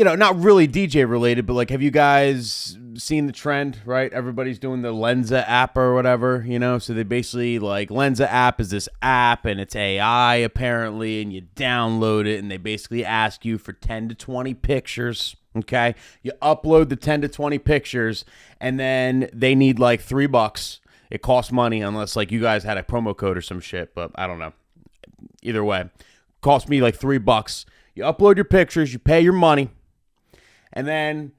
not really DJ related, but like, have you guys seen the trend, right? Everybody's doing the Lensa app or whatever, so they basically like Lensa app is this app and it's AI apparently, and you download it and they basically ask you for 10 to 20 pictures. Okay. You upload the 10 to 20 pictures and then they need like $3. It costs money unless like you guys had a promo code or some shit, but I don't know. Either way, cost me like $3. You upload your pictures, you pay your money, and then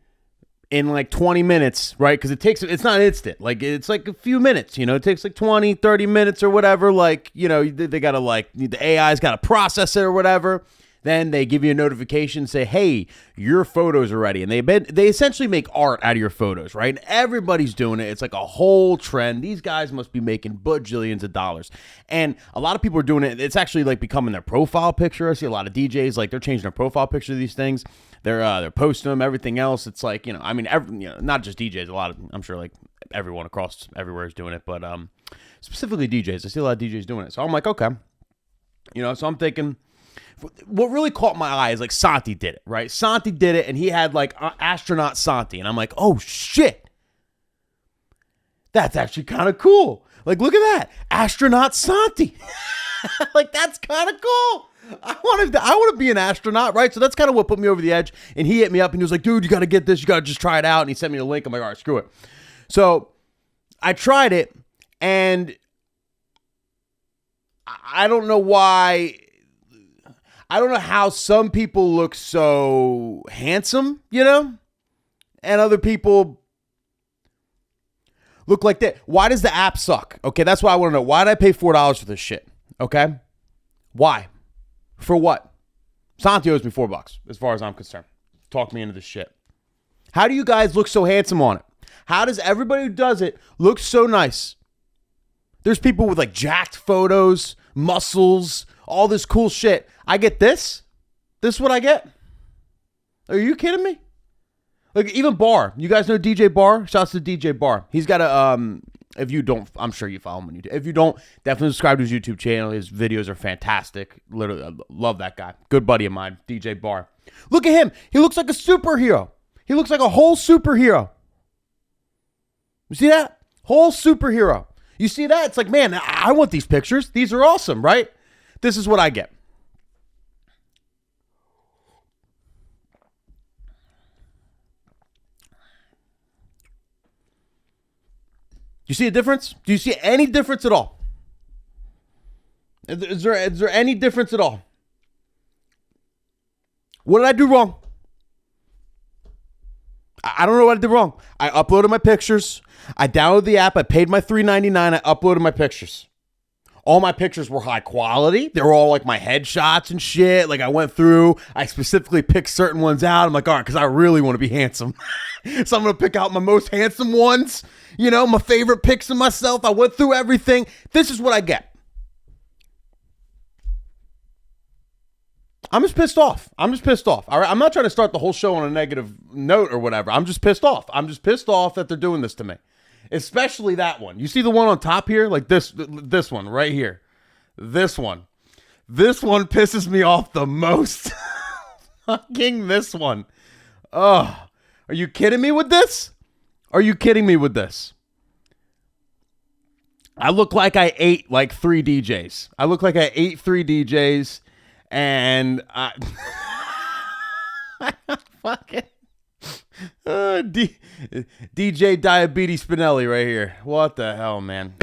in like 20 minutes, right? Because it's not instant. Like, it's like a few minutes, it takes like 20, 30 minutes or whatever. Like, they got to like, the AI's got to process it or whatever. Then they give you a notification, say, hey, your photos are ready. And they essentially make art out of your photos, right? And everybody's doing it. It's like a whole trend. These guys must be making bajillions of dollars. And a lot of people are doing it. It's actually like becoming their profile picture. I see a lot of DJs, like they're changing their profile picture of these things. They're posting them, everything else. It's like, not just DJs, I'm sure like everyone across everywhere is doing it, but specifically DJs. I see a lot of DJs doing it. So I'm like, okay. So I'm thinking, what really caught my eye is like Santi did it, right? Santi did it, and he had like astronaut Santi, and I'm like, oh shit, that's actually kind of cool. Like, look at that, astronaut Santi. Like, that's kind of cool. I want to be an astronaut, right? So that's kind of what put me over the edge. And he hit me up, and he was like, dude, you got to get this. You got to just try it out. And he sent me a link. I'm like, all right, screw it. So I tried it, and I don't know why. I don't know how some people look so handsome, and other people look like that. Why does the app suck? Okay, that's what I want to know. Why did I pay $4 for this shit? Okay? Why? For what? Santi owes me $4 as far as I'm concerned. Talk me into this shit. How do you guys look so handsome on it? How does everybody who does it look so nice? There's people with like jacked photos, muscles, all this cool shit. I get this? This is what I get? Are you kidding me? Like, even Bar. You guys know DJ Bar? Shouts to DJ Bar. He's got a, if you don't, I'm sure you follow him on YouTube. If you don't, definitely subscribe to his YouTube channel. His videos are fantastic. Literally, I love that guy. Good buddy of mine, DJ Bar. Look at him. He looks like a superhero. He looks like a whole superhero. You see that? Whole superhero. You see that? It's like, man, I want these pictures. These are awesome, right? This is what I get. You see a difference? Do you see any difference at all? Is there any difference at all? What did I do wrong? I don't know what I did wrong. I uploaded my pictures. I downloaded the app. I paid my $3.99. I uploaded my pictures. All my pictures were high quality. They were all like my headshots and shit. Like, I went through, I specifically picked certain ones out. I'm like, all right, because I really want to be handsome. So I'm going to pick out my most handsome ones. My favorite pics of myself. I went through everything. This is what I get. I'm just pissed off. All right. I'm not trying to start the whole show on a negative note or whatever. I'm just pissed off. I'm just pissed off that they're doing this to me. Especially that one. You see the one on top here? Like this one right here. This one pisses me off the most. Fucking this one. Oh, are you kidding me with this? I look like I ate like 3 DJs. And I fucking DJ Diabetes Spinelli right here. What the hell, man?